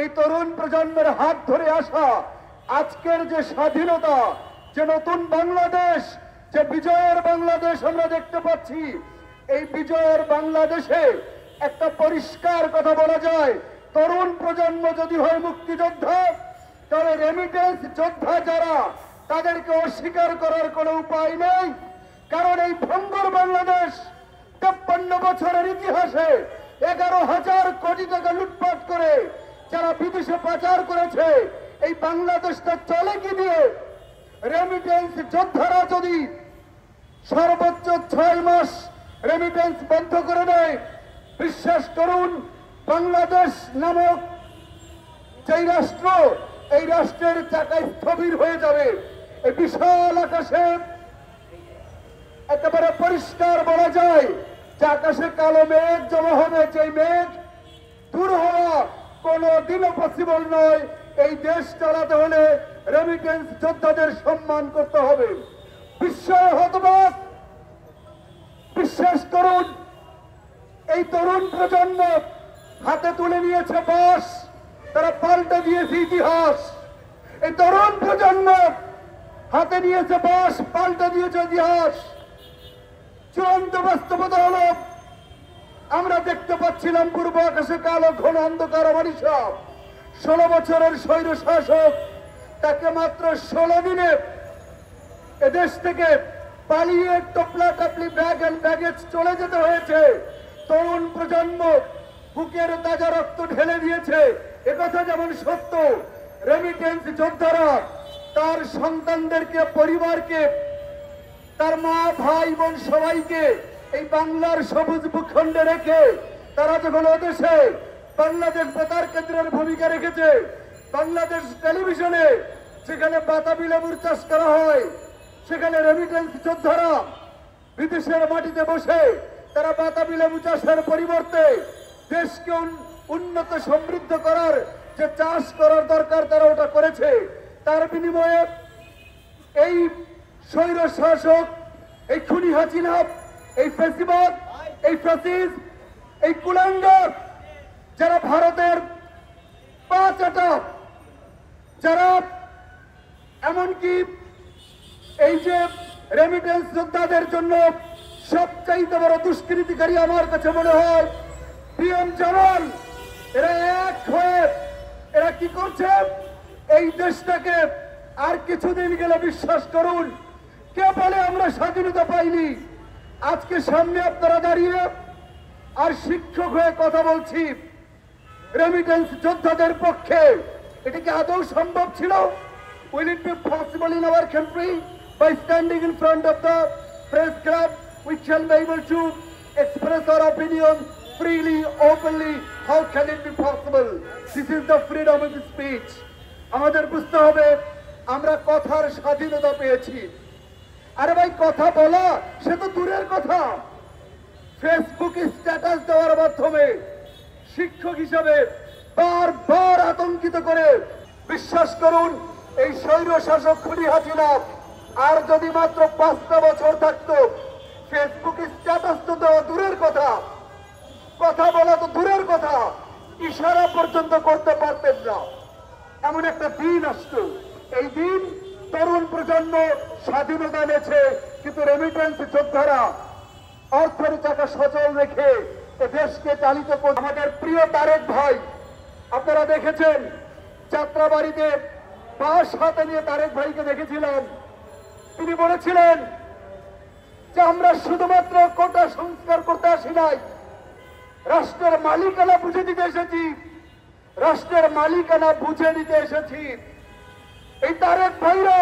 এই তরুণ প্রজন্মের হাত ধরে আসা আজকের যে স্বাধীনতা, যে নতুন বাংলাদেশ, যে বিজয়ের বাংলাদেশ আমরা দেখতে পাচ্ছি, এই বিজয়ের বাংলাদেশে একটা পরিষ্কার কথা বলা যায়, তরুণ প্রজন্ম যদি হয় মুক্তিযোদ্ধা, তাহলে রেমিটেন্স যোদ্ধা যারা, তাদেরকে অস্বীকার করার কোনো উপায় নেই। কারণ এই ভঙ্গুর বাংলাদেশ 53 বছরের ইতিহাসে 11,000 কোটি টাকা লুটপাট করে যারা বিদেশে পাচার করেছে, এই বাংলাদেশটা চলে কি দিয়ে? রেমিটেন্স যোদ্ধারা যদি সর্বোচ্চ 6 মাস রেমিটেন্স বন্ধ করে দেয়, বিশ্বাস করুন বাংলাদেশ নামক যেই রাষ্ট্র, এই রাষ্ট্রের চাকা স্থবির হয়ে যাবে। এই বিশাল আকাশে একেবারে পরিষ্কার বলা যায় যে আকাশে কালো মেঘ জমা হবে, যে মেঘ দূর হওয়া কোনদিনও পসিবল নয়। এই দেশ চালাতে হলে রেমিটেন্স যোদ্ধাদের সম্মান করতে হবে। বিস্ময় হতবাক, বিশ্বাস করুন এই তরুণ প্রজন্ম হাতে তুলে নিয়েছে বাস, তারা পাল্টে দিয়েছে ইতিহাস। এই তরুণ প্রজন্ম হাতে নিয়েছে বাস, পাল্টে দিয়েছে ইতিহাস। চূড়ান্ত বাস্তবতা হলো আমরা দেখতে পাচ্ছিলাম পূর্ব আকাশে কালো ঘন অন্ধকার অমানিসা। 16 বছরের স্বৈর শাসক, তাকে মাত্র 16 দিনে এদেশ থেকে পালিয়ে টপলা টপলি ব্যাগ এন্ড ব্যাগেজ চলে যেতে হয়েছে। তরুণ প্রজন্ম বুকের তাজা রক্ত ঢেলে দিয়েছে, একথা যেমন সত্য, রেমিটেন্স যোদ্ধারা তার সন্তানদেরকে, পরিবারকে, তার মা ভাই বোন সবাইকে এই বাংলার সবুজ ভূখণ্ডে রেখে তারা যখন ওদেশে বাংলাদেশ বেতার কেন্দ্রের ভূমিকা রেখেছে, বাংলাদেশ টেলিভিশনে সেখানে বাতাবি লেবুর চাষ করা হয়, সেখানে রেমিটেন্স যোদ্ধারা বিদেশের মাটিতে বসে তারা বাতাবি লেবু চাষের পরিবর্তে দেশকে উন্নত সমৃদ্ধ করার যে চাষ করার দরকার তারা ওটা করেছে। তার বিনিময়ে এই স্বৈর শাসক, এই খুনি হাসিনা, এই ফ্যাসিবাদ, এই ফ্যাসিস্ট, এই কুলাঙ্গার যারা ভারতের পা চাটা, যারা এমনকি এই যে রেমিটেন্স যোদ্ধাদের জন্য সবচাইতে বড় দুষ্কৃতিকারী আমার কাছে মনে হয় পিএম জামাল, এরা এক হয়ে এরা কি করছে? এই দেশটাকে আর কিছুদিন গেলে বিশ্বাস করুন, কে বলে আমরা স্বাধীনতা পাইনি? আজকে সামনে আপনারা দাঁড়িয়ে আর শিক্ষক হয়ে কথা বলছি রেমিটেন্স যোদ্ধাদের পক্ষে, এটা কি আদৌ সম্ভব ছিল? Will it be possible in our country by standing in front of the press club we shall be able to express our opinion freely, openly? How can it be possible? This is the freedom of speech. আমাদের বুঝতে হবে আমরা কথার স্বাধীনতা পেয়েছি। আরে ভাই, কথা বলা সে তো দূরের কথা, ফেসবুকে স্ট্যাটাস দেওয়ার মাধ্যমে শিক্ষক হিসাবে বারবার আতঙ্কিত করে, বিশ্বাস করুন এই স্বৈর শাসক খুনি হাসিনা আর যদি মাত্র 5টা বছর থাকতো, ফেসবুকে স্ট্যাটাস তো দেওয়া দূরের কথা, কথা বলা তো দূরের কথা, ইশারা পর্যন্ত করতে পারতেন না। এমন একটা দিন আসতো, এই দিন তরুণ প্রজন্ম স্বাধীনতা এনেছে, কিন্তু রেমিটেন্স যোদ্ধারা অর্থের চাকা সচল রেখে দেশকে চালিত করছে। আমাদের প্রিয় তারেক ভাই, আপনারা দেখেছেন যাত্রাবাড়িতে বাস হাতে নিয়ে তারেক ভাইকে দেখেছিলাম। তিনি বলেছিলেন যে আমরা শুধুমাত্র কোটা সংস্কার করতে আসি নাই, রাষ্ট্রের মালিকানা বুঝে দিতে এসেছি, রাষ্ট্রের মালিকানা বুঝে দিতে এসেছি। এই তারেক ভাইরা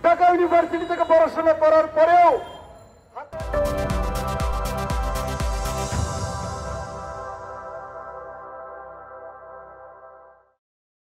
ঢাকা ইউনিভার্সিটি থেকে পড়াশোনা করার পরেও